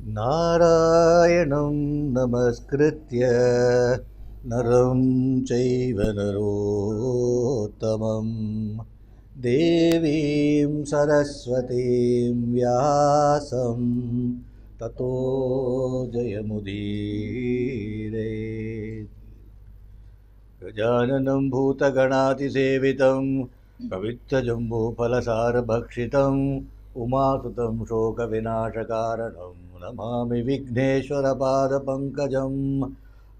नारायणं नमस्कृत्य नरं चैव नरोत्तमं देवीं सरस्वतीं व्यासं ततो जयमुदीरये। गजाननं भूतगणातिसेवितं कवित्तजम्बूफलसारभक्षितम् उमासुतं शोकविनाशकारणं नमामि विघ्नेश्वरपादपङ्कजम्।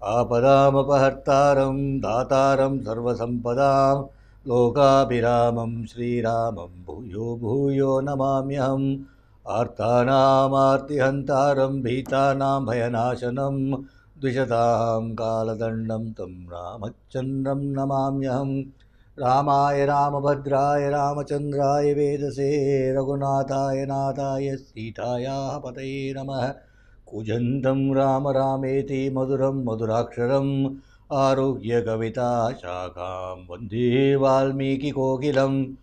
आपदामपहर्तारं दातारं सर्वसम्पदां लोकाभिरामं श्रीरामं भूयो भूयो नमाम्यहम्। आर्तानामार्तिहन्तारं भीतानां भयनाशनं द्विषतां कालदण्डं तं रामचन्द्रं नमाम्यहम्। रामाय रामभद्राय रामचन्द्राय वेदसे रघुनाथाय नाथाय सीतायाः पतये नमः। कूजन्तं राम रामेति मधुरं मधुराक्षरम् आरुह्य कविता शाखां वन्दे वाल्मीकिकोकिलं।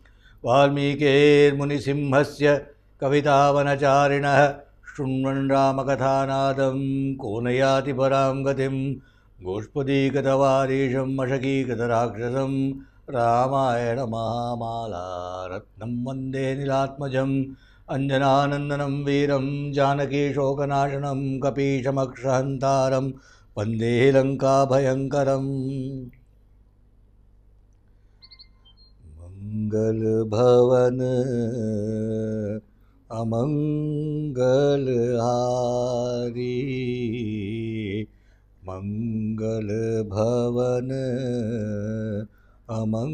वाल्मीकिर्मुनिसिंहस्य कवितावनचारिणः शृण्वन् रामकथानादं को न याति परां गतिम्। गोष्पदीकृतवारीशं मशकीकृतराक्षसं रामायण महामाला रत्नं वन्दे नीलात्मजम्। अञ्जनानन्दनं वीरं जानकीशोकनाशनं कपीशमक्षहन्तारं वन्दे लङ्काभयङ्करम्। मङ्गलभवन अमङ्गलहारी मंगलभवन अमंगलहारी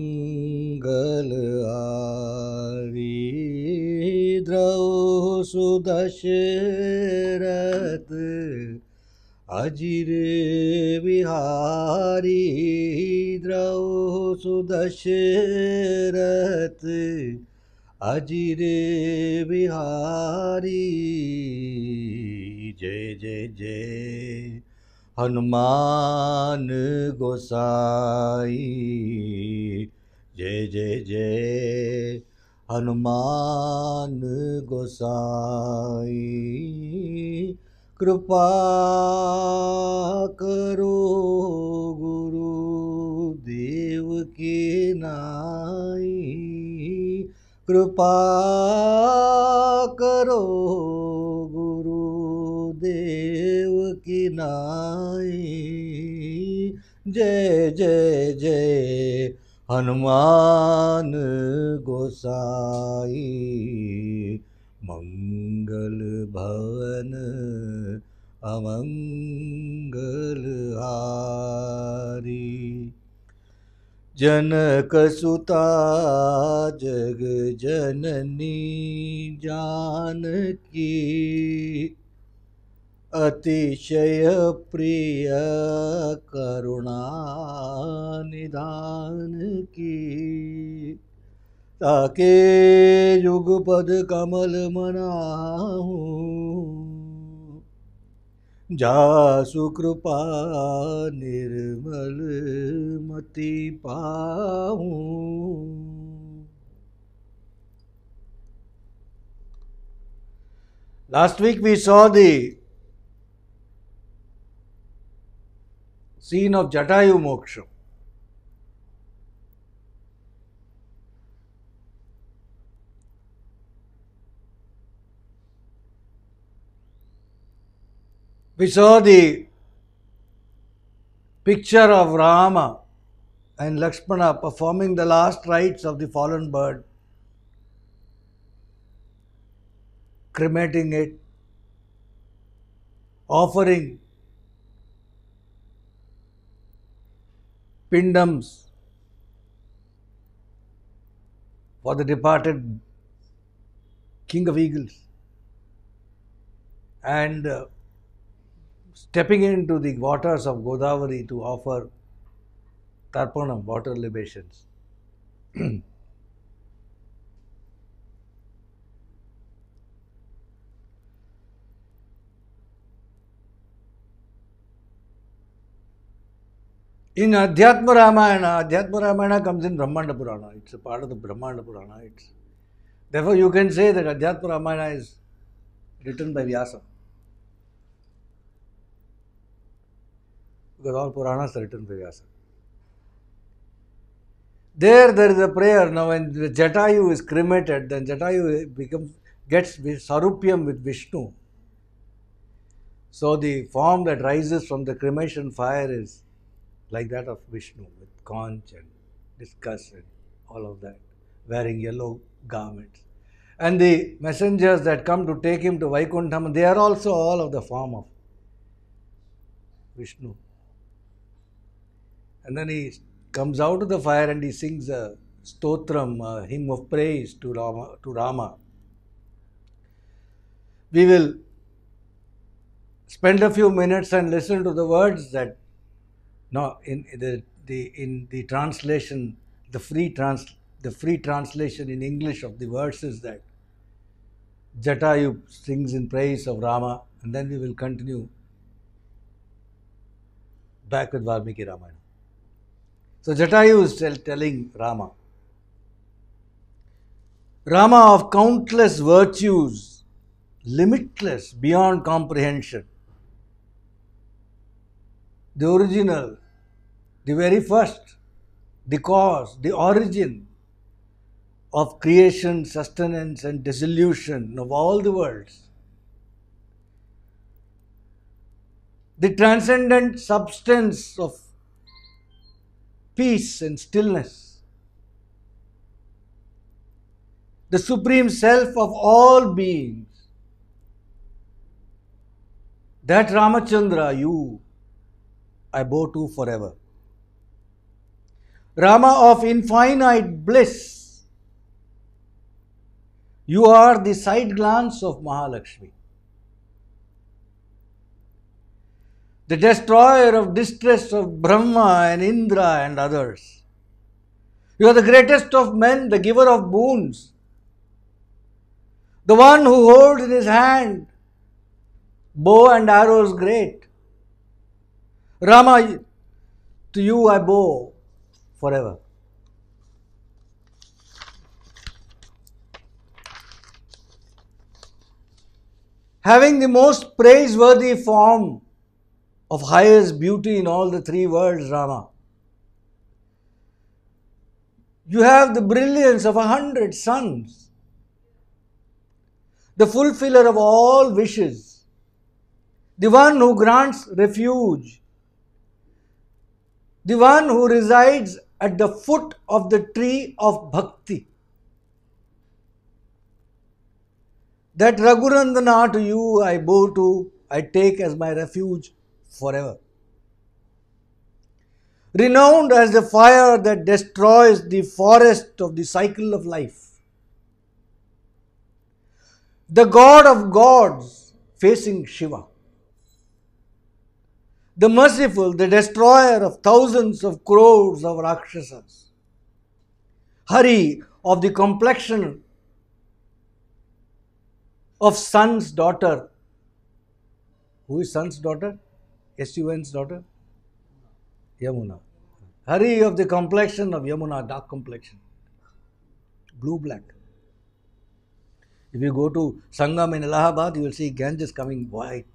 द्रौ सुदशरथ अजिर विहारी। द्रौ सुदशरथ अजिर विहारी। जय जय जय हनुमान गोसाई। जय जय जय हनुमान गोसाई। कृपा करो गुरुदेव की नाई। कृपा करो गुरुदेव की नाई। जय जय जय हनुमान गोसाई। मंगल भवन अमंगलहारी। जनक सुता जग जननी जानकी। अतिशय प्रिय करुणा निधान की। ताके युगपद कमल मनाहूँ। जासु कृपा निर्मल मति पाऊँ। Last week we saw the scene of Jatayu Moksha. We saw the picture of Rama and Lakshmana performing the last rites of the fallen bird, cremating it, offering pindams for the departed king of eagles, and stepping into the waters of Godavari to offer tarpanam, water libations. In Adhyatma Ramayana comes in Brahmanda Purana. It's a part of the Brahmanda Purana. Therefore, you can say that Adhyatma Ramayana is written by Vyasa. because all Puranas are written by Vyasa. There is a prayer. Now when the Jatayu is cremated, then Jatayu gets Sarupyam with Vishnu. So the form that rises from the cremation fire is like that of Vishnu, with conch and discus and all of that, wearing yellow garments. And the messengers that come to take him to Vaikuntham, they are also all of the form of Vishnu. And then he comes out of the fire and he sings a stotram, a hymn of praise to Rama. We will spend a few minutes and listen to the words that in the translation, the free translation in English of the verses that Jatayu sings in praise of Rama, and then we will continue back with Valmiki Ramayana. So Jatayu is telling Rama of countless virtues, limitless, beyond comprehension. The original, the very first, the cause, the origin of creation, sustenance and dissolution of all the worlds. The transcendent substance of peace and stillness. The supreme self of all beings. That Ramachandra, you, I bow to forever. Rama of infinite bliss, you are the side glance of Mahalakshmi. The destroyer of distress of Brahma and Indra and others. You are the greatest of men, the giver of boons. The one who holds in his hand bow and arrows great. Rama, to you I bow forever. Having the most praiseworthy form of highest beauty in all the three worlds, Rama, you have the brilliance of 100 suns, the fulfiller of all wishes, the one who grants refuge, the one who resides at the foot of the tree of bhakti. That Raghunandana, to you I bow to, I take as my refuge forever. Renowned as the fire that destroys the forest of the cycle of life. The God of gods facing Shiva. The merciful, the destroyer of thousands of crores of Rakshasas. Hari of the complexion of Sun's daughter. Who is Sun's daughter? Sun's daughter? Yamuna. Hari of the complexion of Yamuna, dark complexion. Blue-black. If you go to Sangam in Allahabad, you will see Ganges coming white,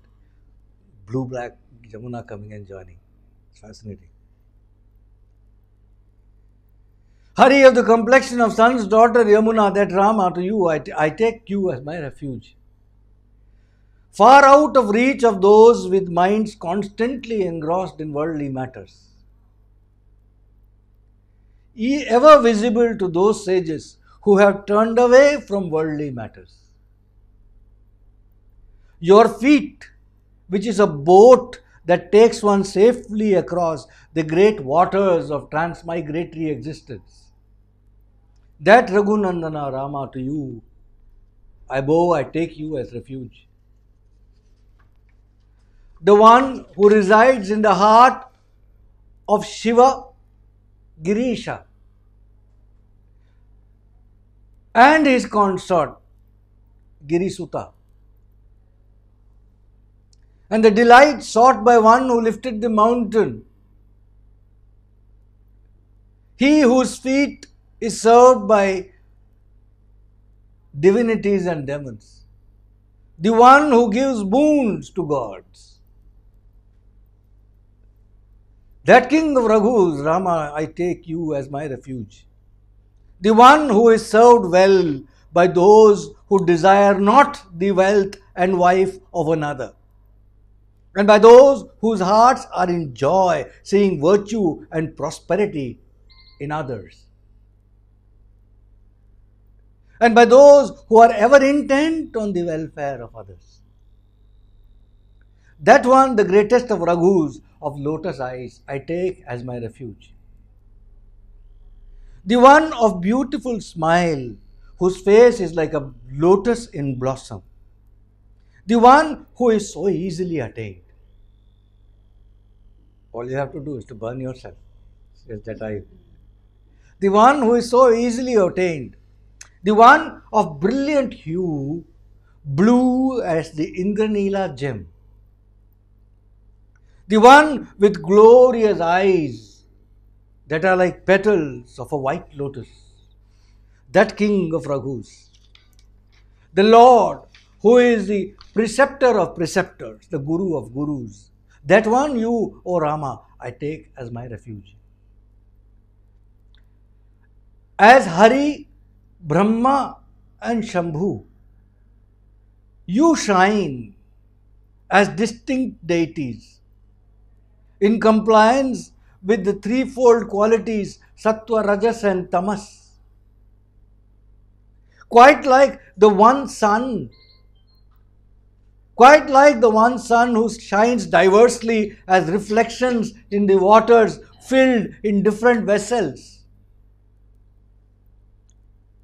blue-black, Yamuna coming and joining. It's fascinating. Hari of the complexion of Sun's daughter Yamuna, that Rama, to you I take you as my refuge. Far out of reach of those with minds constantly engrossed in worldly matters. Ever visible to those sages who have turned away from worldly matters. Your feet, which is a boat that takes one safely across the great waters of transmigratory existence. That Raghunandana Rama, to you I bow, I take you as refuge. The one who resides in the heart of Shiva, Girisha, and his consort, Girisuta. And the delight sought by one who lifted the mountain. He whose feet is served by divinities and demons. The one who gives boons to gods. That king of Raghus, Rama, I take you as my refuge. The one who is served well by those who desire not the wealth and wife of another, and by those whose hearts are in joy, seeing virtue and prosperity in others, and by those who are ever intent on the welfare of others. That one, the greatest of Raghus, of lotus eyes, I take as my refuge. The one of beautiful smile, whose face is like a lotus in blossom. The one who is so easily attained. All you have to do is to burn yourself. Says Jatayu. The one who is so easily attained. The one of brilliant hue, blue as the Indranila gem. The one with glorious eyes that are like petals of a white lotus. That king of Raghus. The Lord, who is the preceptor of preceptors, the guru of gurus. That one you, O Rama, I take as my refuge. As Hari, Brahma and Shambhu, you shine as distinct deities in compliance with the threefold qualities Sattva, Rajas and Tamas. Quite like the one sun who shines diversely as reflections in the waters filled in different vessels.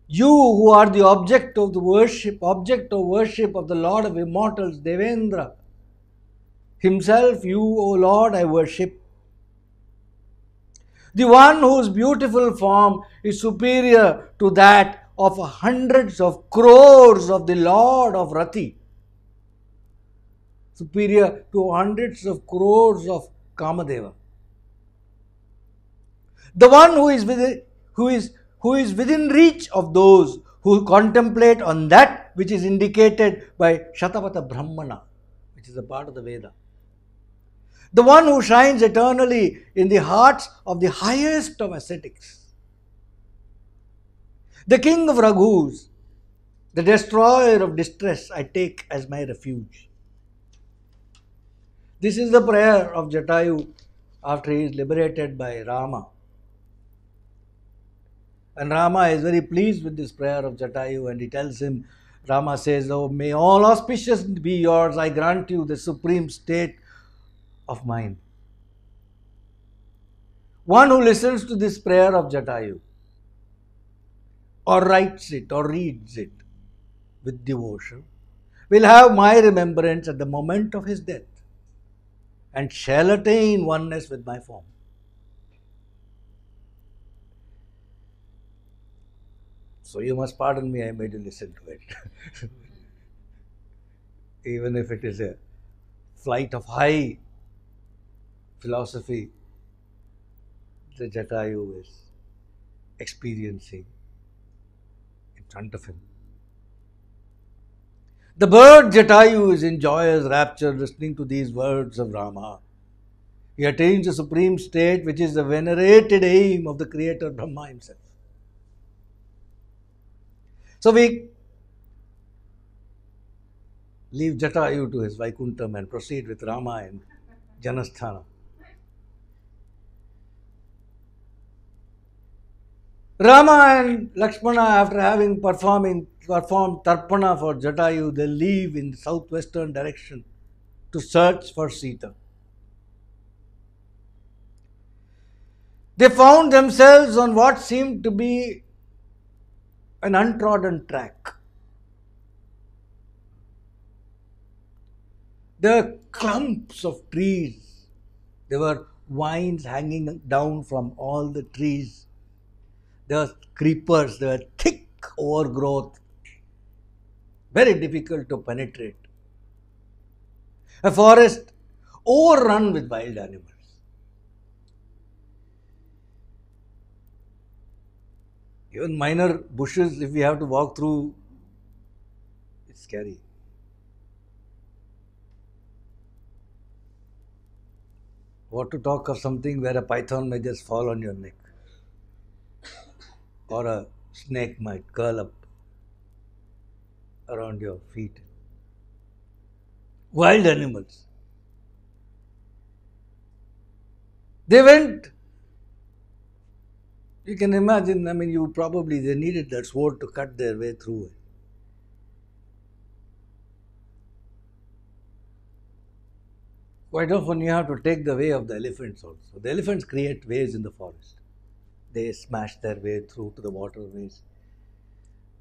You who are the object of worship of the Lord of Immortals, Devendra, himself, you, O Lord, I worship. The one whose beautiful form is superior to that of hundreds of crores of the Lord of Rati. Superior to hundreds of crores of Kamadeva. The one who is within reach of those who contemplate on that which is indicated by Shatapatha Brahmana, which is a part of the Veda. The one who shines eternally in the hearts of the highest of ascetics. The king of Raghus, the destroyer of distress, I take as my refuge. This is the prayer of Jatayu after he is liberated by Rama. And Rama is very pleased with this prayer of Jatayu, and he tells him, Rama says, oh, may all auspicious be yours, I grant you the supreme state of mind. One who listens to this prayer of Jatayu, or writes it, or reads it with devotion, will have my remembrance at the moment of his death, and shall attain oneness with my form. So you must pardon me, I made you listen to it. Even if it is a flight of high philosophy, the Jatayu is experiencing in front of him. The bird Jatayu is in joyous rapture listening to these words of Rama. He attains the supreme state which is the venerated aim of the Creator Brahma himself. So we leave Jatayu to his Vaikuntham and proceed with Rama and Janasthana. Rama and Lakshmana, after having performed Tarpana for Jatayu, they leave in the southwestern direction to search for Sita. They found themselves on what seemed to be an untrodden track. There were clumps of trees. There were vines hanging down from all the trees. There were creepers. There were thick overgrowth. Very difficult to penetrate. A forest overrun with wild animals. Even minor bushes, if we have to walk through, it's scary. What to talk of something where a python may just fall on your neck, or a snake might curl up around your feet. Wild animals. They went. You can imagine, I mean, they needed that sword to cut their way through it. Quite often you have to take the way of the elephants also. The elephants create ways in the forest. They smash their way through to the waterways.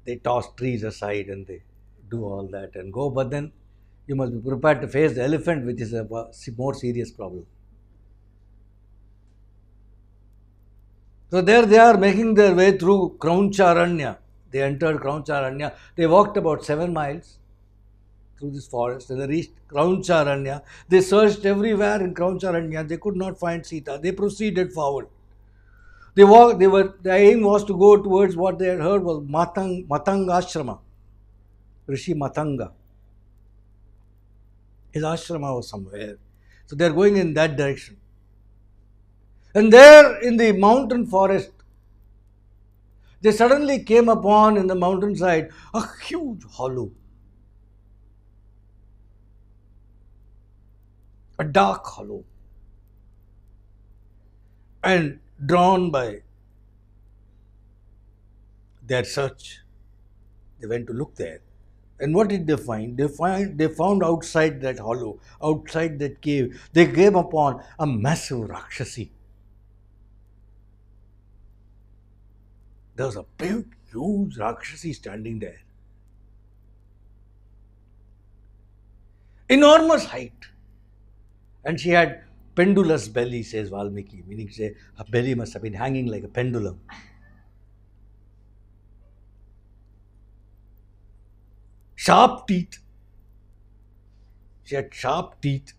They toss trees aside and they do all that and go. But then you must be prepared to face the elephant, which is a more serious problem. So there they are making their way through Krauncharanya. They entered Krauncharanya. They walked about 7 miles through this forest and they reached Krauncharanya. They searched everywhere in Krauncharanya. They could not find Sita. They proceeded forward. The aim was to go towards what they had heard was Matanga Ashrama. Rishi Matanga. His ashrama was somewhere. So they are going in that direction. And there in the mountain forest, they suddenly came upon in the mountainside a huge hollow. A dark hollow. And drawn by their search, they went to look there. And what did they find? They found outside that hollow, outside that cave, they came upon a massive Rakshasi. There was a big, huge Rakshasi standing there. Enormous height. And she had pendulous belly, says Valmiki, meaning her belly must have been hanging like a pendulum. Sharp teeth. She had sharp teeth.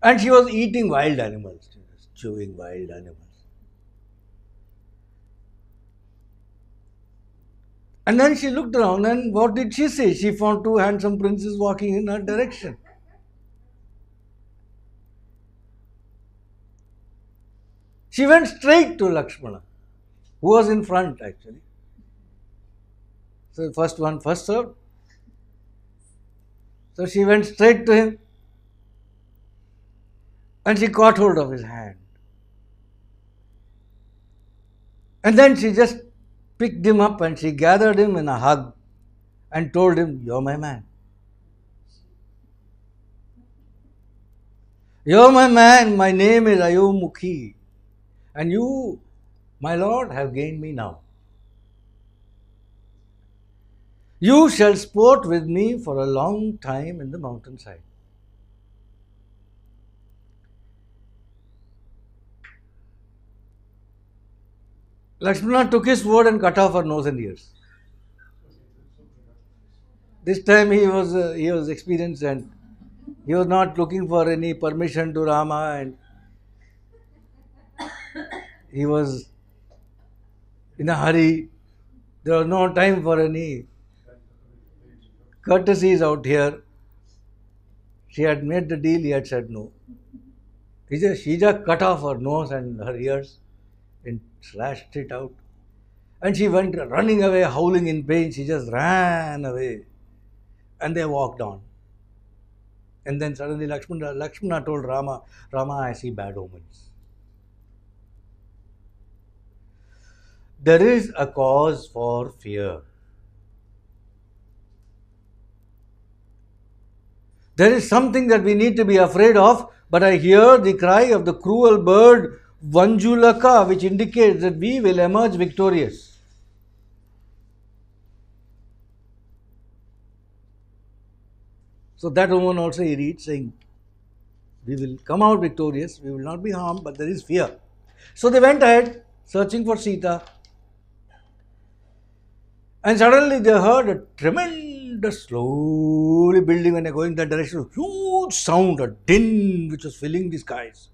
And she was eating wild animals. She was chewing wild animals. And then she looked around and what did she say? She found 2 handsome princes walking in her direction. She went straight to Lakshmana, who was in front actually. So first one first served. So she went straight to him and she caught hold of his hand. And then she just picked him up and she gathered him in a hug and told him, "You're my man. You're my man. My name is Ayomukhi. And you, my lord, have gained me now. You shall sport with me for a long time in the mountainside." Lakshmana took his sword and cut off her nose and ears. This time he was experienced and he was not looking for any permission to Rama, and he was in a hurry. There was no time for any courtesies out here. She had made the deal, he had said no. She just cut off her nose and her ears and slashed it out. And she went running away, howling in pain. She just ran away. And they walked on. And then suddenly Lakshmana told Rama, "Rama, I see bad omens. There is a cause for fear. There is something that we need to be afraid of, but I hear the cry of the cruel bird Vanjulaka, which indicates that we will emerge victorious." So that woman also he reads saying, "We will come out victorious, we will not be harmed, but there is fear." So they went ahead searching for Sita. And suddenly they heard a tremendous, slowly building when they're going that direction, a huge sound, a din which was filling the skies.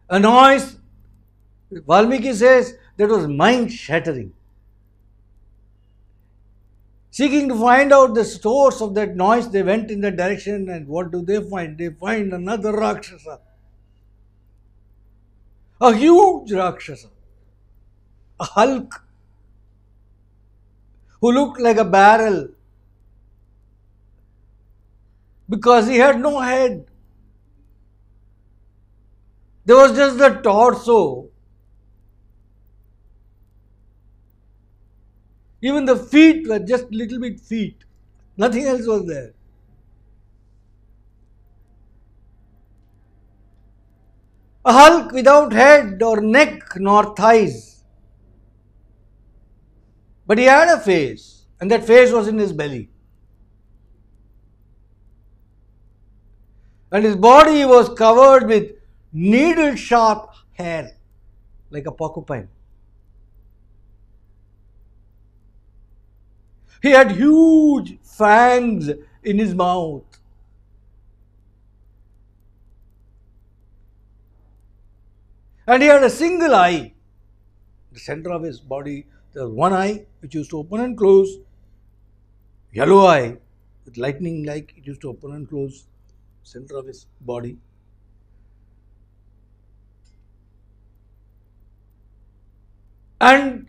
A noise, Valmiki says, that was mind shattering. Seeking to find out the source of that noise, they went in that direction, and what do they find? They find another Rakshasa. A huge Rakshasa. A Hulk. Who looked like a barrel. Because he had no head. There was just the torso. Even the feet were just little bit feet. Nothing else was there. A Hulk without head or neck nor thighs. But he had a face, and that face was in his belly. And his body was covered with needle-sharp hair, like a porcupine. He had huge fangs in his mouth. And he had a single eye. The center of his body, there was one eye which used to open and close. Yellow eye with lightning like, it used to open and close. Center of his body. And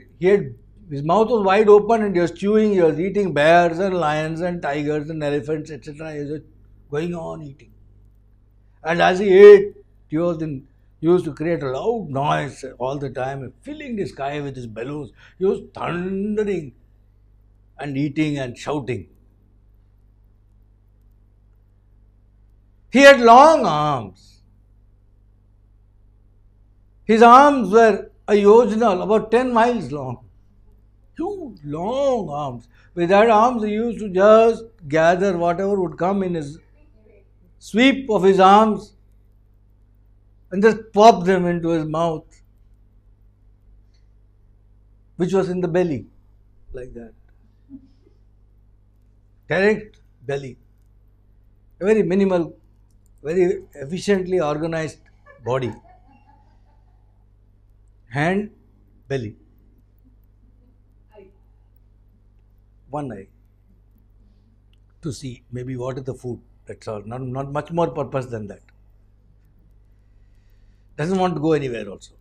his mouth was wide open, and he was chewing, he was eating bears and lions and tigers and elephants, etc. He was just going on eating. And as he ate, he used to create a loud noise all the time, filling the sky with his bellows. He was thundering and eating and shouting. He had long arms. His arms were a yojana, about 10 miles long. Huge, long arms. With that arms, he used to just gather whatever would come in his sweep of his arms and just pop them into his mouth, which was in the belly, like that. Direct belly. A very minimal, very efficiently organized body. Hand, belly. One eye. To see maybe what is the food. That's all. Not much more purpose than that. Doesn't want to go anywhere also.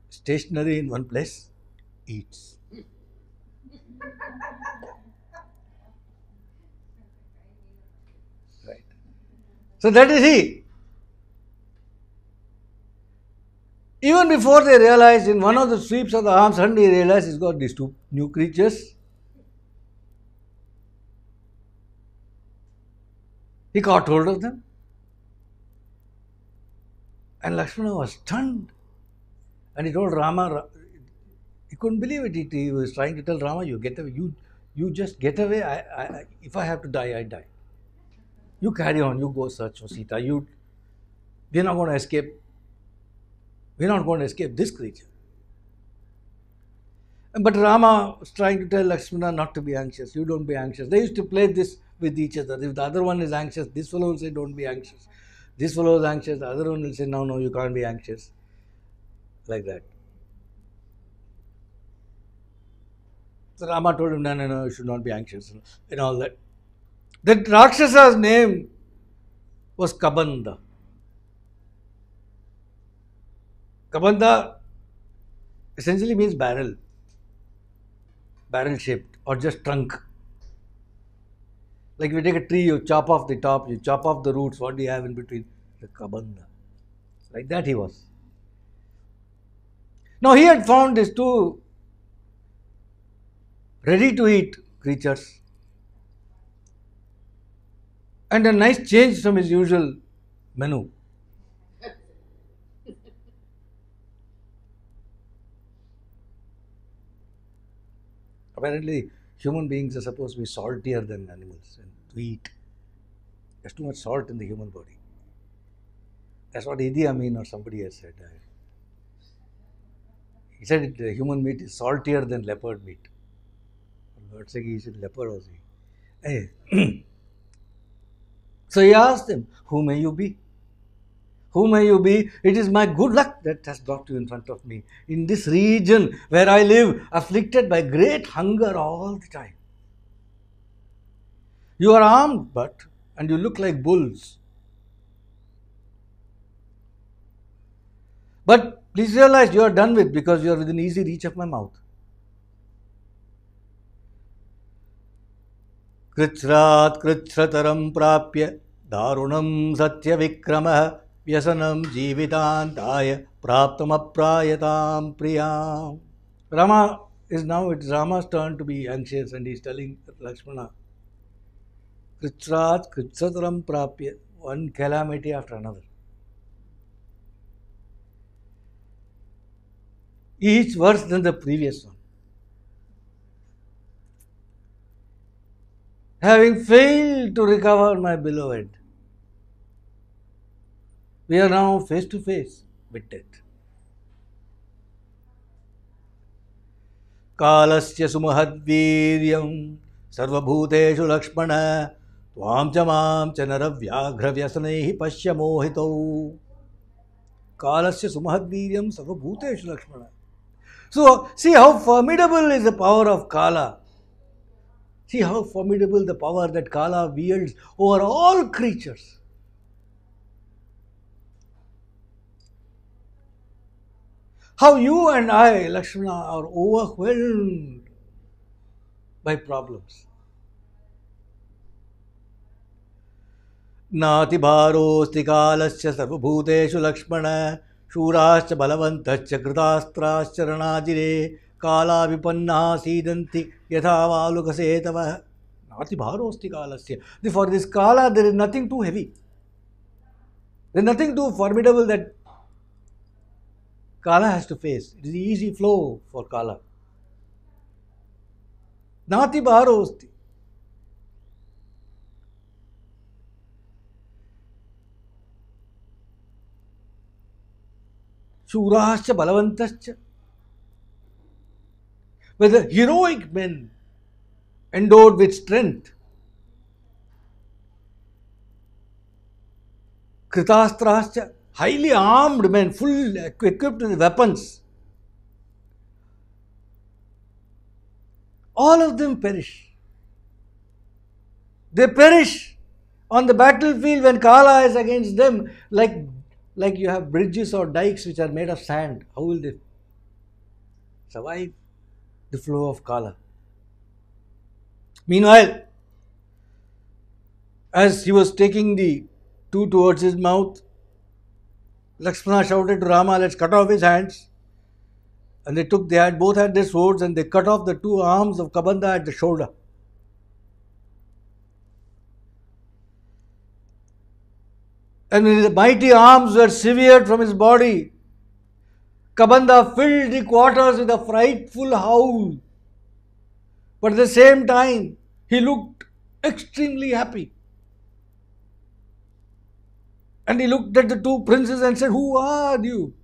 Stationary in one place, eats. Right. So that is he. Even before they realized, in one of the sweeps of the arms, suddenly he realized he's got these two new creatures. He caught hold of them. And Lakshmana was stunned. And he told Rama, he couldn't believe it. He was trying to tell Rama, you get away, you just get away. If I have to die, I die. You carry on, you go search for Sita. We're not going to escape. We're not going to escape this creature. But Rama was trying to tell Lakshmana not to be anxious. You don't be anxious. They used to play this with each other. If the other one is anxious, this fellow will say, don't be anxious. This fellow is anxious, the other one will say, no, you can't be anxious. Like that. So Rama told him, no, you should not be anxious. And all that. That Rakshasa's name was Kabanda. Kabanda essentially means barrel. Barrel shaped or just trunk. Like if you take a tree, you chop off the top, you chop off the roots, what do you have in between? The Kabanda. Like that he was. Now he had found these two ready to eat creatures and a nice change from his usual menu. Apparently, human beings are supposed to be saltier than animals and to eat. There's too much salt in the human body. That's what Idi Amin or somebody has said. He said human meat is saltier than leopard meat. Lord said he said leopard was he. Hey. So he asked him, who may you be? Who may you be? It is my good luck that has brought you in front of me. In this region where I live, afflicted by great hunger all the time. You are armed, and you look like bulls. But please realize you are done with because you are within easy reach of my mouth. Kritsrat kritsrataram prapya darunam satya vikramah vyasanam jivitantaya praptam aprayatam priyam. It's Rama's turn to be anxious, and he's telling Lakshmana, Kritsrat kritsrataram prapya, one calamity after another. Each worse than the previous one. Having failed to recover my beloved, we are now face to face with death. Kalasya sumahadviryam sarvabhuteshu lakshmana tvam cha mam cha naravyaghravyasanehi pasya mohito. Kalasya sumahadviryam sarvabhuteshu lakshmana. So, see how formidable is the power of Kala. See how formidable the power that Kala wields over all creatures. How you and I, Lakshmana, are overwhelmed by problems. Nati bharosti kalasya sarvabhuteshu Lakshmana shurascha balavantascha kritastrascha ranajire kala vipanna sidanti yatha valukasetavah. Nati bharosti kalasya. For this Kala, there is nothing too heavy. There is nothing too formidable that Kala has to face. It is easy flow for Kala. Nati bharosti. Shurascha balavantascha. Whether heroic men endowed with strength, kritastrascha, highly armed men, full equipped with weapons, all of them perish. They perish on the battlefield when Kala is against them, like you have bridges or dikes which are made of sand. How will they survive the flow of Kala? Meanwhile, as he was taking the two towards his mouth, Lakshmana shouted to Rama, let's cut off his hands. And both had their swords, and they cut off the two arms of Kabandha at the shoulder. And when the mighty arms were severed from his body, Kabandha filled the quarters with a frightful howl. But at the same time, he looked extremely happy. And he looked at the two princes and said, who are you?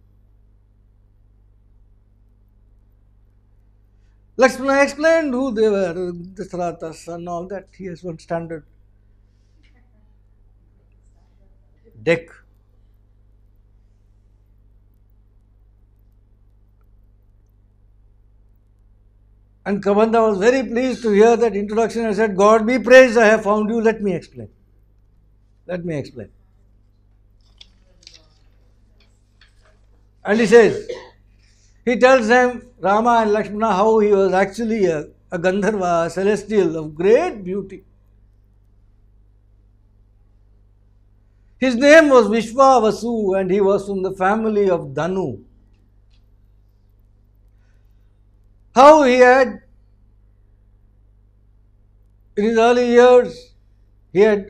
Lakshmana explained who they were, Dasharatha's son, all that. He has one standard deck. And Kabandha was very pleased to hear that introduction and said, God be praised, I have found you. Let me explain. And he tells them, Rama and Lakshmana, how he was actually a Gandharva, a celestial of great beauty. His name was Vishwavasu, and he was from the family of Danu. How he had, in his early years, he had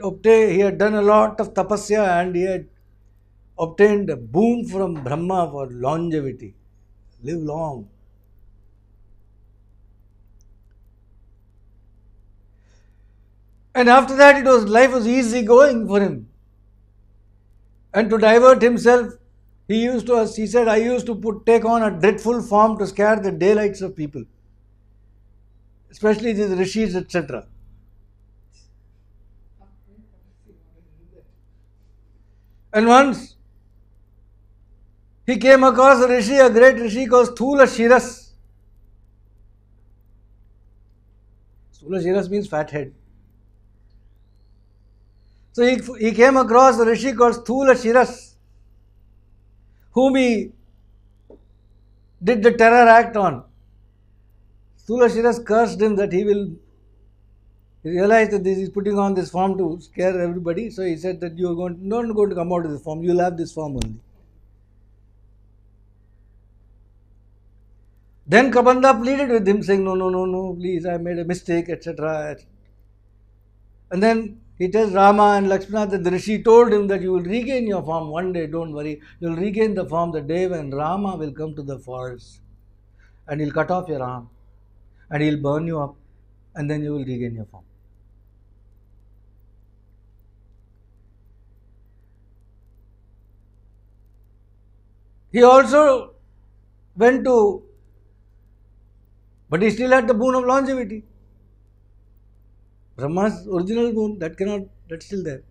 done a lot of tapasya, and he had obtained a boon from Brahma for longevity. Live long. And after that, life was easy going for him. And to divert himself, he said, I used to take on a dreadful form to scare the daylights of people, especially these rishis, etc. And once he came across a great rishi called Sthula Shiras. Sthula Shiras means fat head. So he came across a rishi called Sthula Shiras, whom he did the terror act on. Sthula Shiras cursed him that he realized that he is putting on this form to scare everybody. So he said that you are not going to come out of this form, you will have this form only. Then Kabanda pleaded with him, saying, no, no, no, no, please, I made a mistake, etc. And then he tells Rama and Lakshmana that the Rishi told him that you will regain your form one day, don't worry. You will regain the form the day when Rama will come to the forest and he'll cut off your arm and he'll burn you up and then you will regain your form. He also went to, but he still had the boon of longevity. Brahma's original boon, that's still there.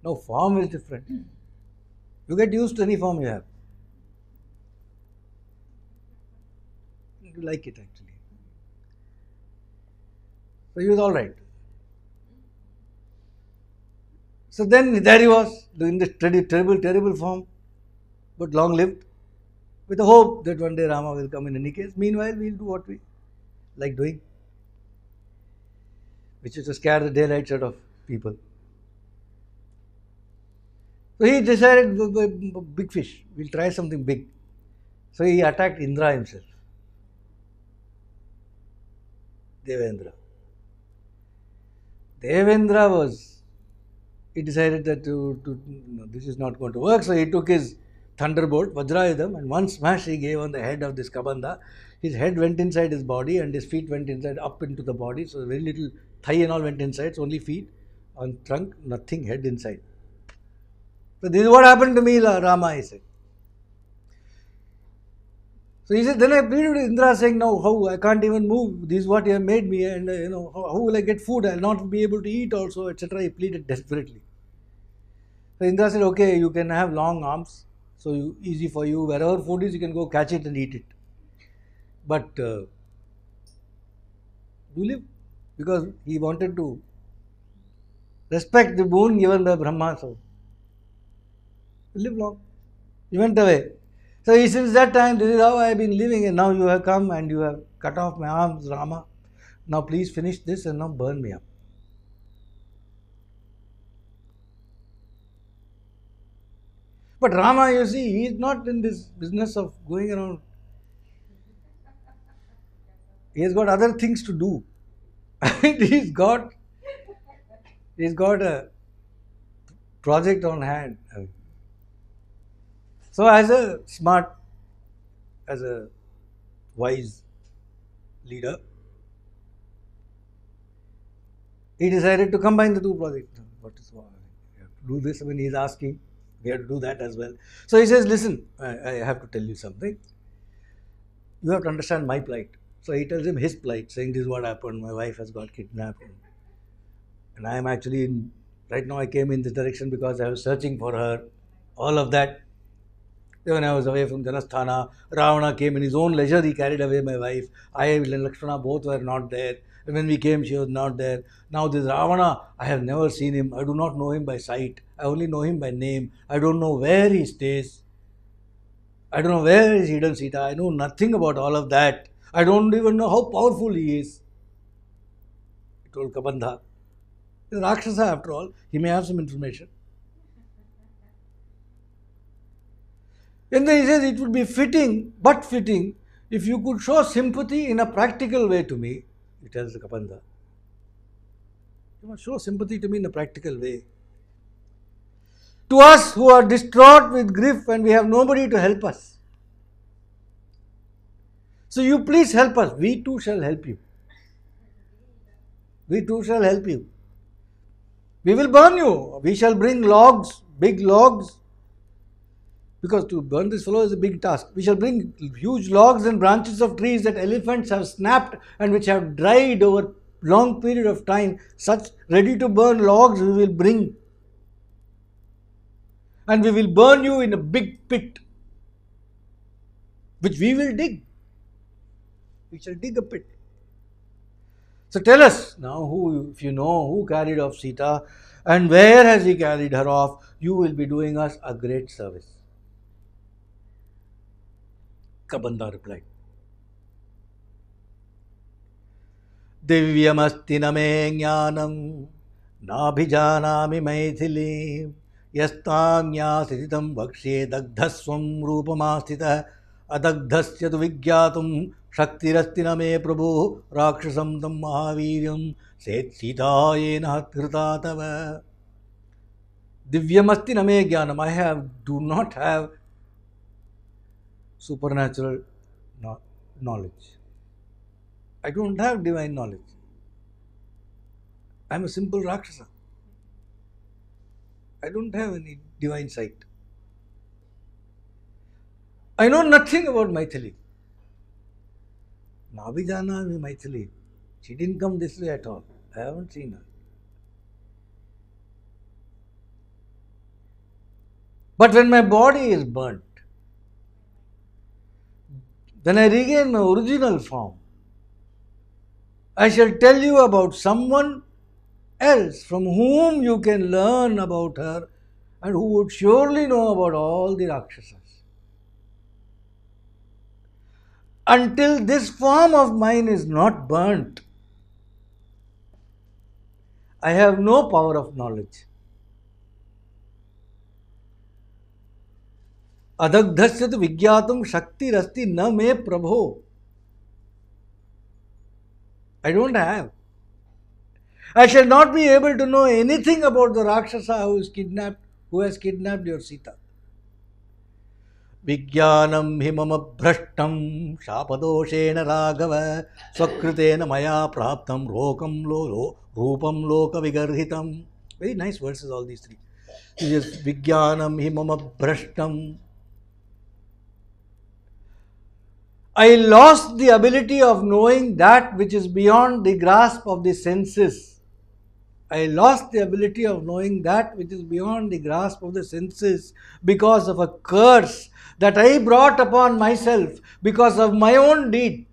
Now form is different. You get used to any form you have. You like it actually. So he was alright. So then there he was, in this terrible form, but long lived, with the hope that one day Rama will come in any case. Meanwhile, we'll do what we like doing, which is to scare the daylights out of people. So he decided, big fish, we'll try something big. So he attacked Indra himself, Devendra. Devendra he decided that this is not going to work. So he took his thunderbolt, Vajrayudham, and one smash he gave on the head of this Kabanda. His head went inside his body and his feet went inside, up into the body. So very little thigh and all went inside. It's only feet on trunk, nothing, head inside. So this is what happened to me, Rama, he said. So he said, then I pleaded with Indra saying, no, how, I can't even move. This is what you have made me, and how will I get food? I'll not be able to eat also, etc. He pleaded desperately. So Indra said, okay, you can have long arms, so easy for you. Wherever food is, you can go catch it and eat it. But do live, because he wanted to respect the boon given by Brahma. So live long. He went away. So since that time, this is how I have been living, and now you have come and you have cut off my arms, Rama. Now please finish this and now burn me up. But Rama, you see, he is not in this business of going around. He has got other things to do. He's got a project on hand. So as a wise leader, he decided to combine the two projects. What is wrong? We have to do this. I mean, he's asking, we have to do that as well. So he says, listen, I have to tell you something. You have to understand my plight. So he tells him his plight, saying this is what happened. My wife has got kidnapped. And I am actually, right now I came in this direction because I was searching for her. All of that. When I was away from Janasthana, Ravana came in his own leisure, he carried away my wife. I and Lakshmana both were not there. And when we came, she was not there. Now this Ravana, I have never seen him. I do not know him by sight. I only know him by name. I don't know where he stays. I don't know where is hidden Sita. I know nothing about all of that. I don't even know how powerful he is. He told Kabandha. He's a Rakshasa after all. He may have some information. And then he says, it would be fitting, if you could show sympathy in a practical way to me. He tells the Kapanda. You must show sympathy to me in a practical way. To us who are distraught with grief and we have nobody to help us. So you please help us. We too shall help you. We too shall help you. We will burn you. We shall bring logs, big logs. Because to burn this fellow is a big task. We shall bring huge logs and branches of trees that elephants have snapped and which have dried over long period of time. Such ready to burn logs we will bring. And we will burn you in a big pit, which we will dig. We shall dig a pit. So tell us now, who, if you know who carried off Sita and where has he carried her off, you will be doing us a great service. Kabandha replied, Divyamasti name jnanam nabhijanami maithili yastanyasititam vakshe dagdhasvam rupamastita adagdhasya tu vigyatum shaktirasti name prabhu rakshasam tam mahaviryam set sitayena hathrita tava. Divyamasti name jnanam. I do not have supernatural knowledge. I don't have divine knowledge. I am a simple Rakshasa. I don't have any divine sight. I know nothing about Maithili. Nabhijana Maithili. She didn't come this way at all. I haven't seen her. But when my body is burnt, then I regain my original form. I shall tell you about someone else from whom you can learn about her and who would surely know about all the Rakshasas. Until this form of mine is not burnt, I have no power of knowledge. Adagdhasya tu vigyatum shakti rasti na me prabho. I don't have. I shall not be able to know anything about the Rakshasa who has kidnapped your Sita. Vigyanam himam bhrashtam shapadoshena raghava swakritena maya praptam rupam loka vigarhitam. Very nice verses, all these three. This is Vigyanam himam bhrashtam. I lost the ability of knowing that which is beyond the grasp of the senses. I lost the ability of knowing that which is beyond the grasp of the senses because of a curse that I brought upon myself because of my own deed,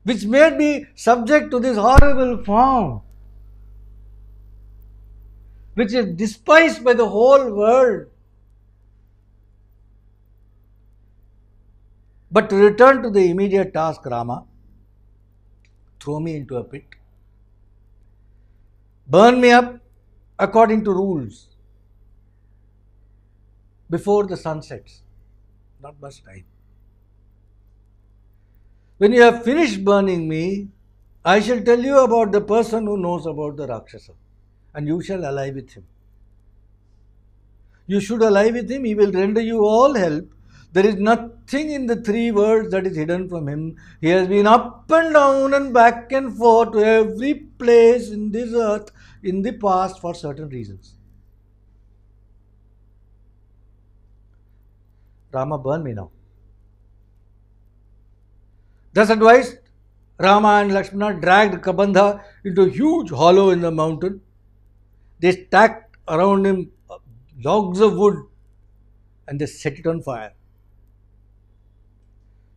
which made me subject to this horrible form, which is despised by the whole world. But to return to the immediate task, Rama, throw me into a pit, burn me up according to rules before the sun sets. Not much time. When you have finished burning me, I shall tell you about the person who knows about the Rakshasa, and you shall ally with him. You should ally with him, he will render you all help. There is nothing in the 3 words that is hidden from him. He has been up and down and back and forth to every place in this earth in the past for certain reasons. Rama, burn me now. Thus advised, Rama and Lakshmana dragged Kabandha into a huge hollow in the mountain. They stacked around him logs of wood and they set it on fire.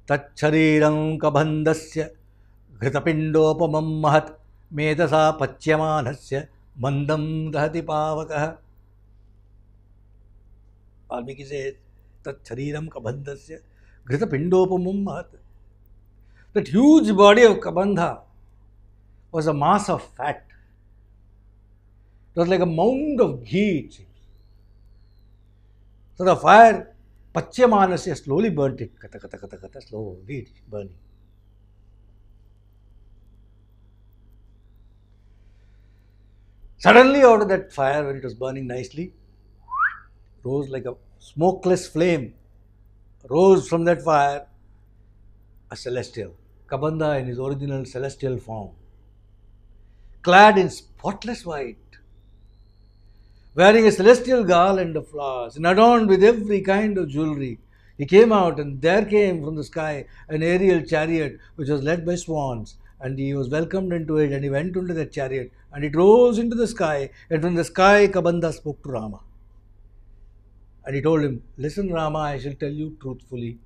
Tachariram kabandasya ghritapindopamam mahat medasa pachyamanasya mandam dahati pavakah. Valmiki says, Tachariram kabandasya ghritapindopamam mahat. That huge body of Kabandha was a mass of fat. It was like a mound of ghee, it seems. So the fire, Pachyamanasya, slowly burnt it. Kata, kata, kata, kata, slowly burning. Suddenly out of that fire, when it was burning nicely, rose like a smokeless flame, rose from that fire a celestial, Kabandha in his original celestial form, clad in spotless white, wearing a celestial garland of flowers and adorned with every kind of jewelry. He came out, and there came from the sky an aerial chariot which was led by swans, and he was welcomed into it, and he went into that chariot, and it rose into the sky, and from the sky Kabandha spoke to Rama. And he told him, listen Rama, I shall tell you truthfully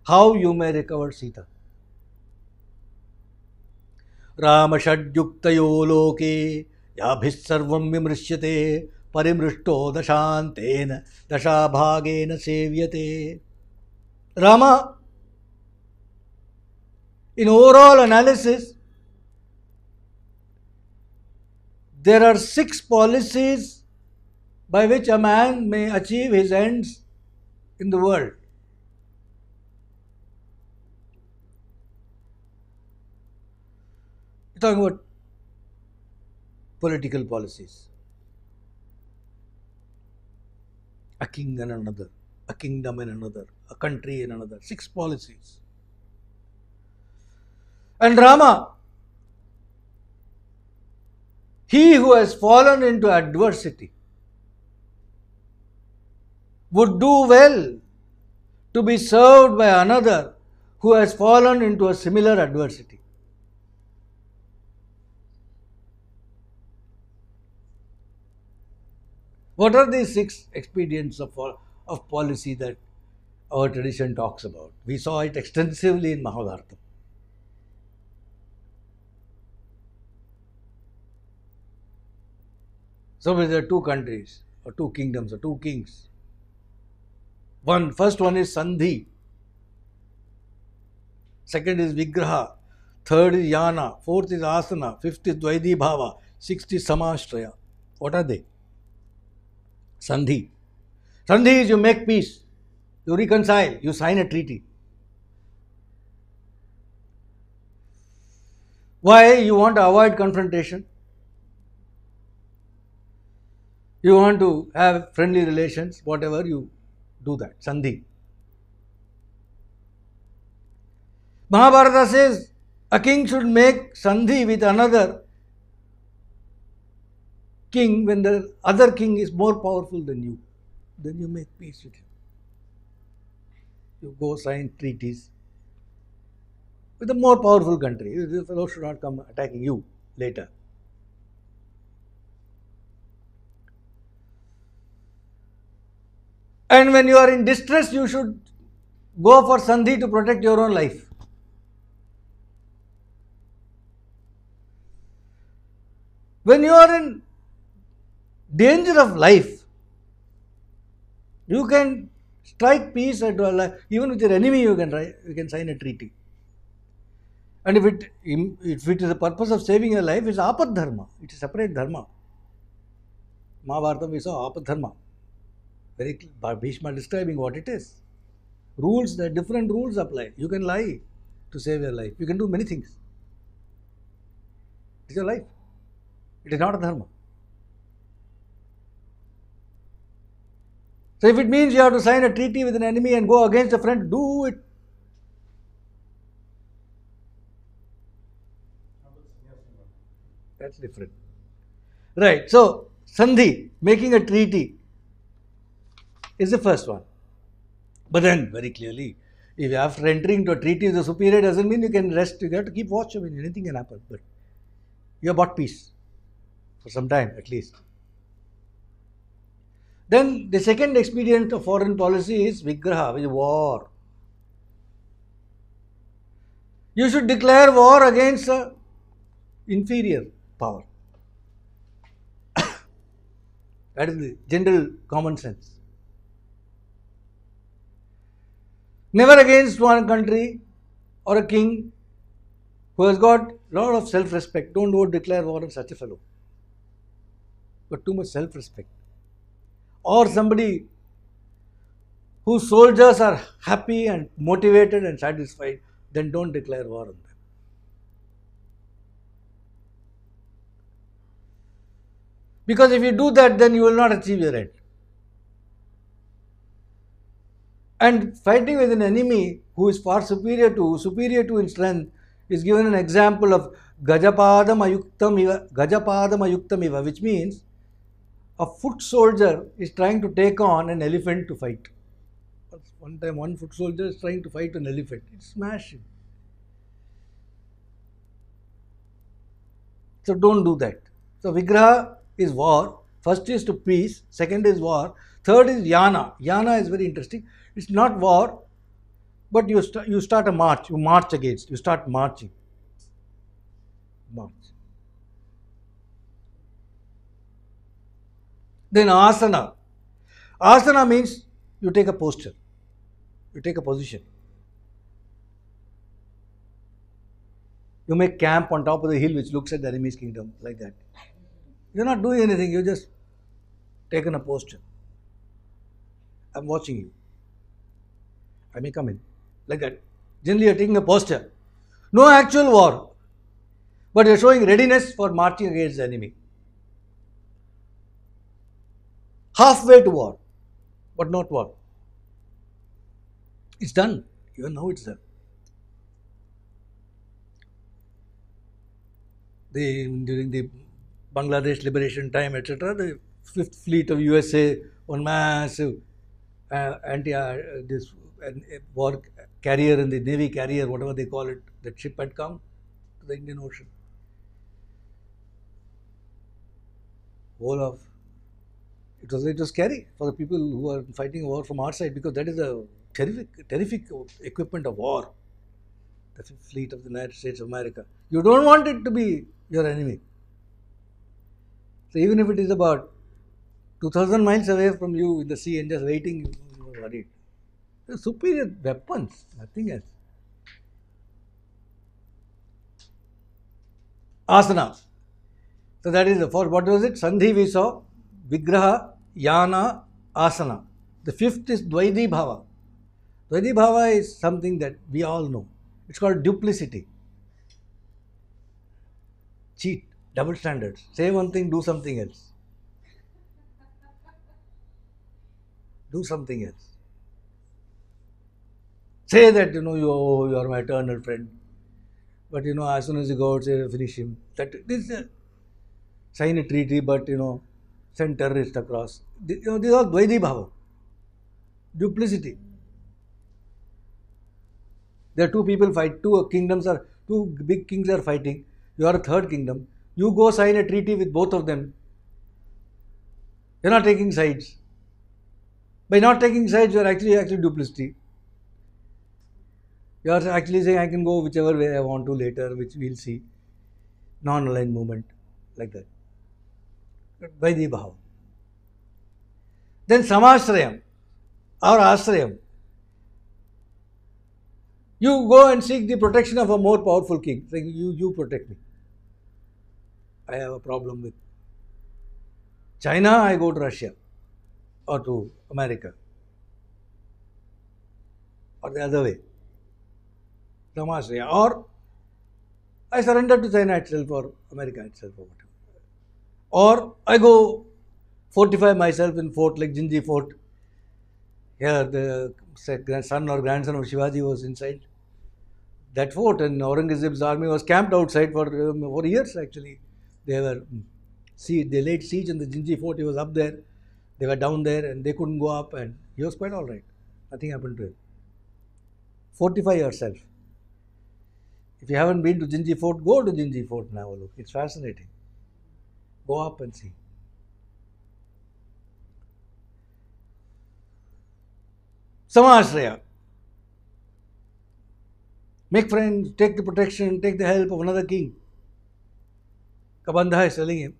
how you may recover Sita. Ram षड्युक्तयो लोके याभिः सर्वं विमृश्यते परिमृष्टो दशान्तेन दशाभागेन सेव्यते. Rama, in overall analysis, there are 6 policies by which a man may achieve his ends in the world. We're talking about political policies. A king in another, a kingdom in another, a country in another. 6 policies. And Rama, he who has fallen into adversity, would do well to be served by another who has fallen into a similar adversity. What are these 6 expedients of policy that our tradition talks about? We saw it extensively in Mahabharata. So there are 2 countries, or 2 kingdoms, or 2 kings. First one is Sandhi, second is Vigraha, third is Yana, fourth is Asana, fifth is Dvaidi Bhava, sixth is Samashraya. What are they? Sandhi. Sandhi is you make peace, you reconcile, you sign a treaty. Why? You want to avoid confrontation. You want to have friendly relations, whatever, you do that. Sandhi. Mahabharata says a king should make sandhi with another king when the other king is more powerful than you. Then you make peace with him. You go sign treaties with a more powerful country. The fellow should not come attacking you later. And when you are in distress, you should go for sandhi to protect your own life. When you are in danger of life, you can strike peace at all. Even with your enemy, you can sign a treaty. And if it is the purpose of saving your life, it's apad dharma. It's a separate dharma. Mahabharata we saw apad dharma. Very Bhishma describing what it is. Rules, there are different rules apply. You can lie to save your life. You can do many things. It's your life. It is not a dharma. So if it means you have to sign a treaty with an enemy and go against a friend, do it. That's different. Right. So sandhi, making a treaty, is the first one. But then, very clearly, if after entering into a treaty with the superior, doesn't mean you can rest. You have to keep watch. I mean, anything can happen. But you have bought peace for some time at least. Then the second expedient of foreign policy is Vigraha, which is war. You should declare war against an inferior power. That is the general common sense. Never against one country or a king who has got a lot of self-respect. Don't declare war on such a fellow. But too much self-respect. Or somebody whose soldiers are happy and motivated and satisfied, then don't declare war on them. Because if you do that, then you will not achieve your end. And fighting with an enemy who is far superior to in strength, is given an example of Gajapadam Ayuktam Iva, which means a foot soldier is trying to take on an elephant to fight. One time, one foot soldier is trying to fight an elephant. It's smashing. So don't do that. So Vigraha is war. First is to peace. Second is war. Third is Yana. Yana is very interesting. It's not war, but you start a march. You march against. You start marching. march. Then asana. Asana means you take a posture, you take a position. You make camp on top of the hill which looks at the enemy's kingdom, like that. You're not doing anything, you just taken a posture. I'm watching you. I may come in. Like that. Generally, you're taking a posture. No actual war, but you're showing readiness for marching against the enemy. Halfway to war, but not war. It's done. Even now it's done. During the Bangladesh liberation time, etc., the Fifth Fleet of USA on massive this war carrier and the Navy carrier, whatever they call it, that ship had come to the Indian Ocean. Whole of it was scary for the people who are fighting war from our side, because that is a terrific equipment of war. The Fifth Fleet of the United States of America. You don't want it to be your enemy. So even if it is about 2,000 miles away from you in the sea and just waiting, you are worried. They're superior weapons, nothing else. Asana. So that is for what was it? Sandhi we saw, Vigraha, Yana, Asana. The fifth is Dvaidi Bhava. Dvaidi Bhava is something that we all know. It's called duplicity. Cheat, double standards. Say one thing, do something else. Do something else. Say that you are my eternal friend, but as soon as you go out, say finish him. Sign a treaty, but send terrorists across. These are Dvaidi Bhava. Duplicity. There are two people fight, two big kings are fighting. You are a third kingdom. You go sign a treaty with both of them. You're not taking sides. By not taking sides, you're actually duplicity. You are actually saying I can go whichever way I want to later, which we'll see. Non-aligned movement, like that. Vaidhi Bhava. Then Samashrayam or Ashrayam. You go and seek the protection of a more powerful king, saying, you protect me. I have a problem with China, I go to Russia or to America, or the other way. Samashraya. Or I surrender to China itself or America itself or whatever. Or I go fortify myself in fort like Jinji Fort. Here the son or grandson of Shivaji was inside that fort, and Aurangzeb's army was camped outside for years actually. They laid siege on the Jinji Fort. He was up there. They were down there and they couldn't go up, and he was quite all right. Nothing happened to him. Fortify yourself. If you haven't been to Jinji Fort, go to Jinji Fort and have a look. It's fascinating. Go up and see. Samashraya. Make friends, take the protection, take the help of another king. Kabandha is telling him.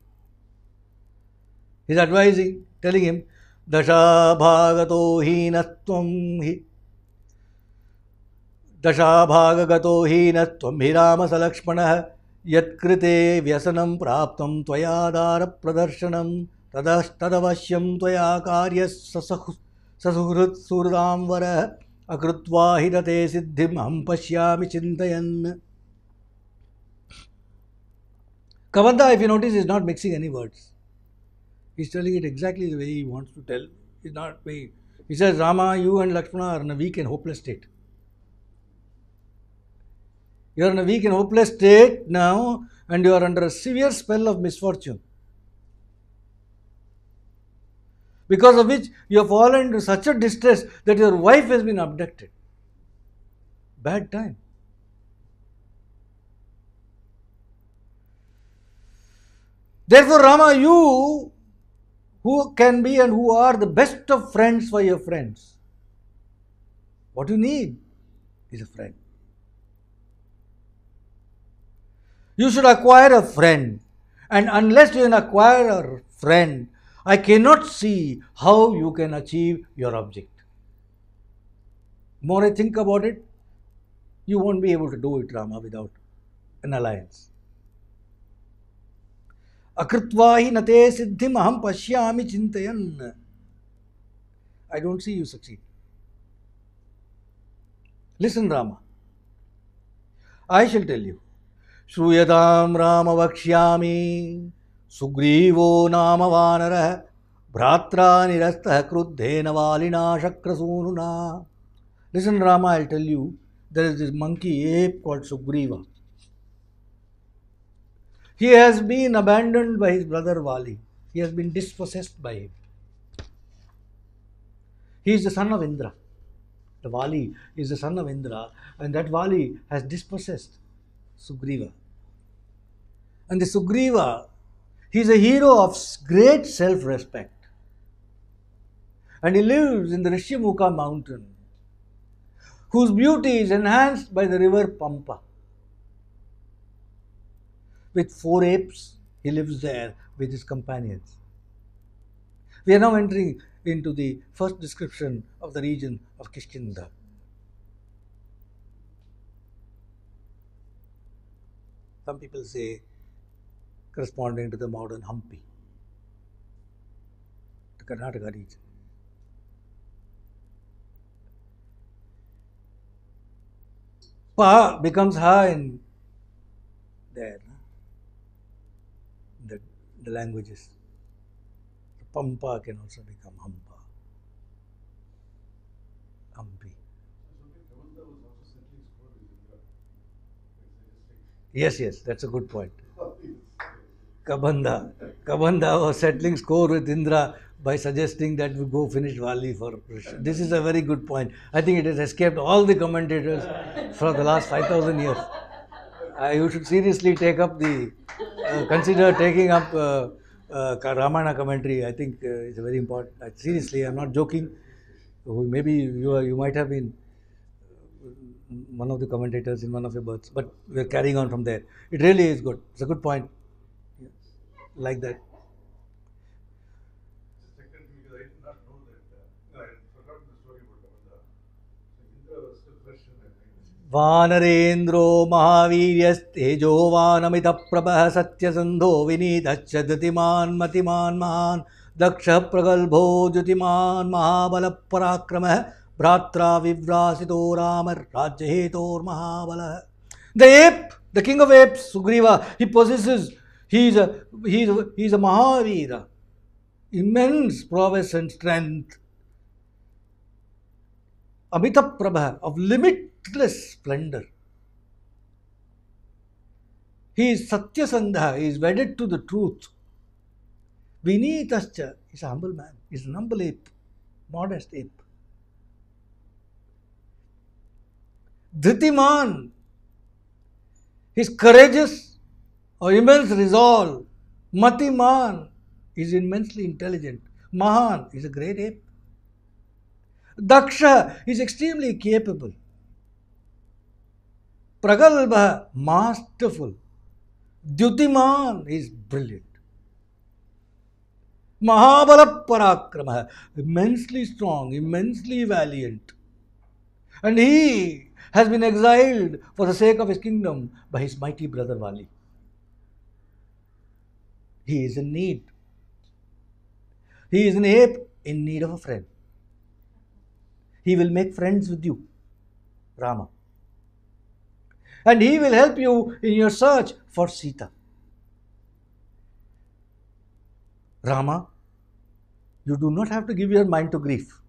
He's advising, telling him, Dasha bhagato hinatvam hi. Dasha bhagato hinatvam hi rama salakshmanah yat krite vyasanam praptam tvayadara pradarshanam tadavasyam tvaya karyas sasuhrit surdam varah akrutva hidate siddhim ham pashyami chintayan. Kabandha, if you notice, is not mixing any words. He's telling it exactly the way he wants to tell. He says, Rama, you and Lakshmana are in a weak and hopeless state. You are in a weak and hopeless state now, and you are under a severe spell of misfortune, because of which you have fallen into such a distress that your wife has been abducted. Bad time. Therefore, Rama, you who can be and who are the best of friends for your friends, what you need is a friend. You should acquire a friend. And unless you acquire a friend, I cannot see how you can achieve your object. More I think about it, you won't be able to do it, Rama, without an alliance. Akritva hi nate siddhim aham pashyami chintayan. I don't see you succeed. Listen, Rama. I shall tell you. Shruyadam Rama Vakshyami Sugrivo Nama Vanara Bhratra Nirastha Kruddhena Valina Shakrasununa. Listen, Rama, I'll tell you, there is this monkey ape called Sugriva. He has been abandoned by his brother Vali. He has been dispossessed by him. He is the son of Indra. The Vali is the son of Indra, and that Vali has dispossessed Sugriva. And the Sugriva, he is a hero of great self-respect. And he lives in the Rishyamukha mountain, whose beauty is enhanced by the river Pampa. With 4 apes, he lives there with his companions. We are now entering into the first description of the region of Kishkinda. Some people say corresponding to the modern Hampi, the Karnataka region. Pa becomes Ha in there, the languages. The Pampa can also become Hampa, Hampi. Yes, that's a good point. Kabanda was settling score with Indra by suggesting that we go finish Vali for Risha. This is a very good point. I think it has escaped all the commentators for the last 5,000 years. You should seriously take up consider taking up Ramayana commentary. I think it's very important. Seriously, I'm not joking. Maybe you might have been one of the commentators in one of your births, but we're carrying on from there. It really is good. It's a good point. Like that. Vanarendro Mahaviryastejovanamita prabha satyasandho vinidachadatiman matiman mahan daksha pragalbho jyutiman mahabala parakramah Bhratra Vivrasito Ramar Rajyahetor Mahabala. The ape, the king of apes, Sugriva, he possesses, he is a Mahavira, immense prowess and strength. Amita Prabha, of limitless splendor. He is Satyasandha, he is wedded to the truth. Vinitascha, he is a humble man, he is an humble ape, modest ape. Dhritiman, he is courageous, of immense resolve. Matiman, he is immensely intelligent. Mahan is a great ape. Daksha is extremely capable. Pragalbha, masterful. Dyutiman is brilliant. Mahabala Parakrama, immensely strong, immensely valiant. And he has been exiled for the sake of his kingdom by his mighty brother Vali. He is in need. He is an ape in need of a friend. He will make friends with you, Rama. And he will help you in your search for Sita. Rama, you do not have to give your mind to grief.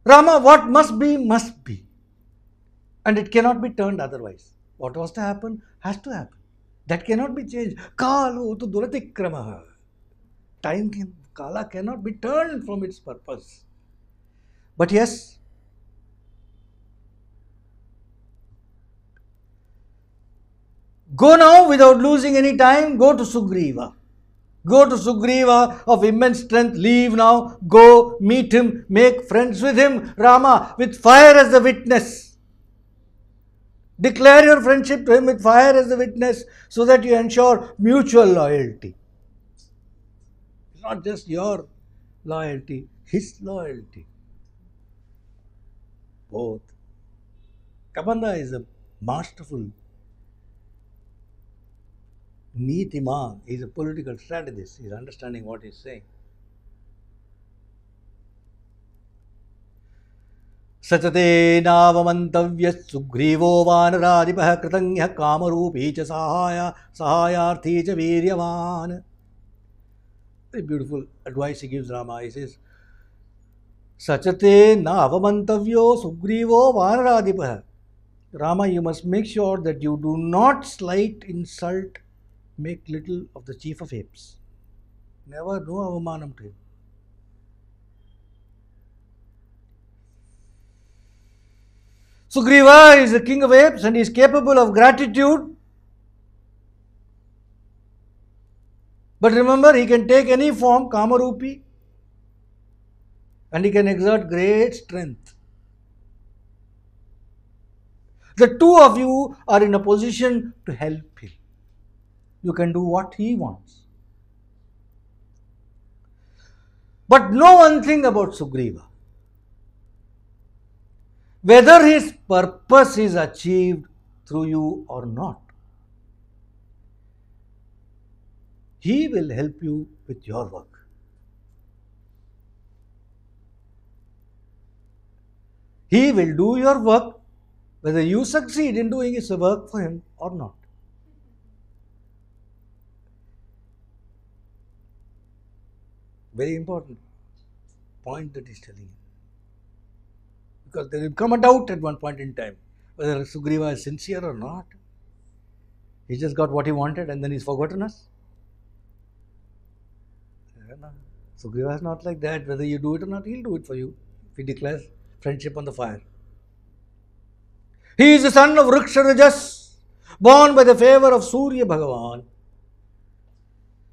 Rama, what must be, must be. And it cannot be turned otherwise. What was to happen, has to happen. That cannot be changed. Kalo tu duratikramaha. Kala cannot be turned from its purpose. But yes, go now without losing any time, go to Sugriva. Go to Sugriva of immense strength, leave now, go, meet him, make friends with him, Rama, with fire as the witness. Declare your friendship to him with fire as a witness so that you ensure mutual loyalty. It's not just your loyalty, his loyalty. Both. Kabandha is a masterful Nitiman. He's a political strategist. He's understanding what he's saying. सचते नावमन्तव्यः सुग्रीवो वानराधिपः कृतज्ञः Kamrupi च सहायार्थी च वीर्यवान्. Very beautiful advice he gives Rama. He says, Sachate navamantavyo sugrivo vanaradipah. Rama, you must make sure that you do not slight, insult, make little of the chief of apes. Never do avamanam to him. Sugriva is the king of apes and he is capable of gratitude. But remember, he can take any form, Kamarupi, and he can exert great strength. The two of you are in a position to help him. You can do what he wants. But know one thing about Sugriva. Whether his purpose is achieved through you or not, he will help you with your work. He will do your work whether you succeed in doing his work for him or not. Very important point that he's telling you. Because there will come a doubt at one point in time whether Sugriva is sincere or not. He just got what he wanted and then he's forgotten us. Sugriva is not like that. Whether you do it or not, he'll do it for you if he declares friendship on the fire. He is the son of Vriksharajas, born by the favor of Surya Bhagavan.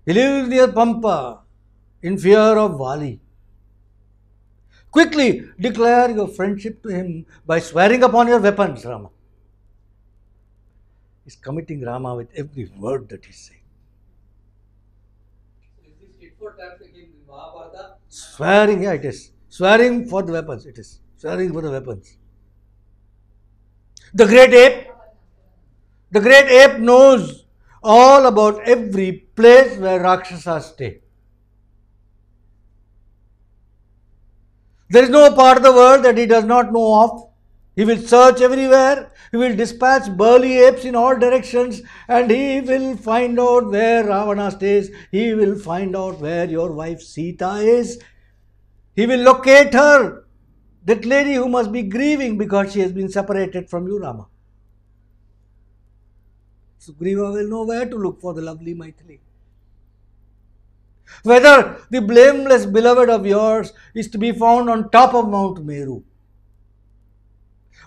He lives near Pampa in fear of Vali. Quickly declare your friendship to him by swearing upon your weapons, Rama. He's committing Rama with every word that he's saying. Is this tit for tat again in Mahabharata? Swearing, yeah, it is. Swearing for the weapons, it is. Swearing for the weapons. The great ape knows all about every place where Rakshasas stay. There is no part of the world that he does not know of. He will search everywhere. He will dispatch burly apes in all directions and he will find out where Ravana stays. He will find out where your wife Sita is. He will locate her, that lady who must be grieving because she has been separated from you, Rama. Sugriva will know where to look for the lovely Maithili. Whether the blameless beloved of yours is to be found on top of Mount Meru,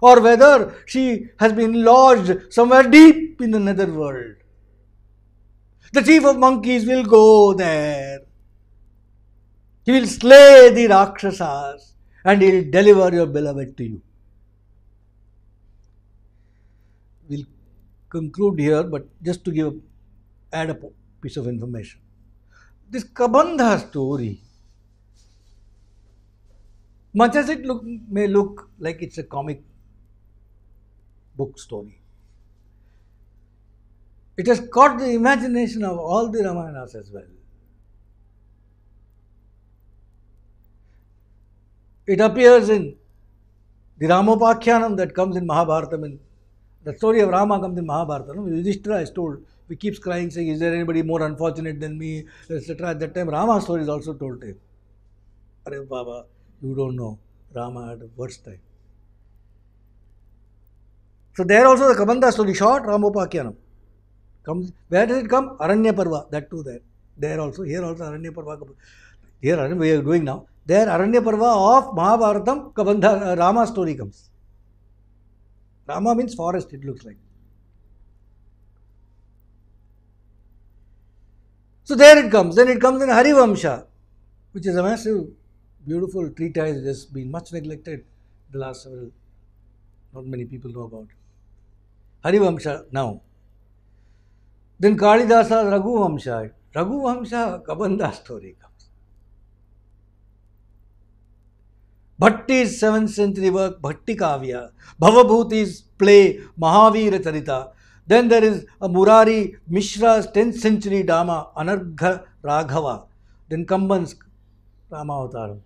or whether she has been lodged somewhere deep in the netherworld. The chief of monkeys will go there. He will slay the Rakshasas and he will deliver your beloved to you. We'll conclude here, but just to add a piece of information. This Kabandha story, much as it may look like it's a comic book story, it has caught the imagination of all the Ramayanas as well. It appears in the Ramopakyanam that comes in Mahabharata. The story of Rama comes in Mahabharata. Yudhishthira is told, he keeps crying, saying, is there anybody more unfortunate than me, etc. At that time, Rama's story is also told to him. Arey Baba, you don't know. Rama had a worse time. So there also the Kabandha story, short Ramopakyanam. Where does it come? Aranya Parva, that too there. There also, here also Aranya Parva. Here we are doing now. There Aranya Parva of Mahabharatam, Kabandha, Rama story comes. Rama means forest, it looks like. So there it comes. Then it comes in Harivamsha, which is a massive, beautiful treatise that has been much neglected the last several, not many people know about it. Harivamsha now. Then Kalidasa Raghuvamsha. Raghuvamsha Kabanda story comes. Bhatti's 7th century work Bhatti Kavya. Bhavabhuti's play Mahavira Charita. Then there is a Murari Mishra's 10th century drama Anargha Raghava. Then Kamban's Ramavataram.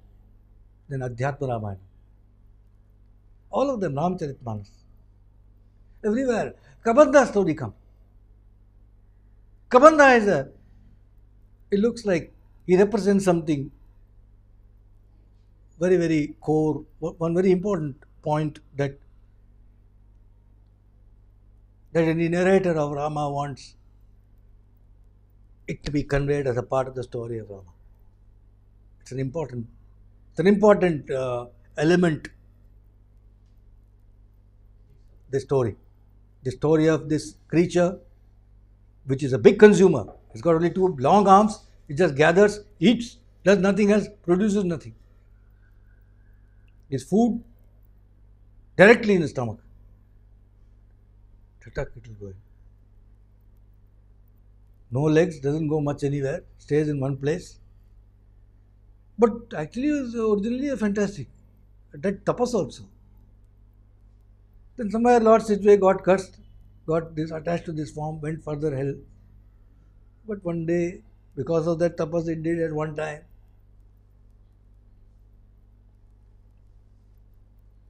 Then Adhyatma Ramayana. All of them Ramcharitmanas. Everywhere. Kabanda story comes. Kabanda is it looks like he represents something very, very core, one very important point that any narrator of Rama wants it to be conveyed as a part of the story of Rama. It's an important element. The story of this creature, which is a big consumer. It's got only 2 long arms. It just gathers, eats, does nothing else, produces nothing. It's food directly in the stomach. It will go in. No legs, doesn't go much anywhere, stays in one place. But actually it was originally a fantastic. That tapas also. Then somewhere Lord Sidgway got cursed, got attached to this form, went further hell. But one day, because of that tapas it did at one time,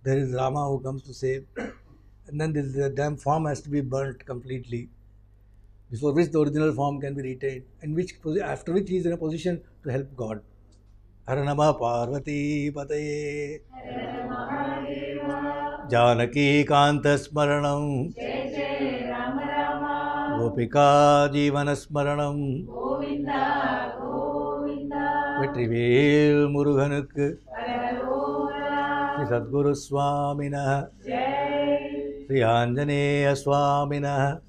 there is Rama who comes to save, and then this damn form has to be burnt completely, before which the original form can be retained, and after which he is in a position to help God. Har Namah Parvati Pataye Janaki Kanta Smaranam Gopika Jivana Smaranam Vetrivel Muruganuk Sri Sadguru Swaminah Sri Anjaneya Swaminah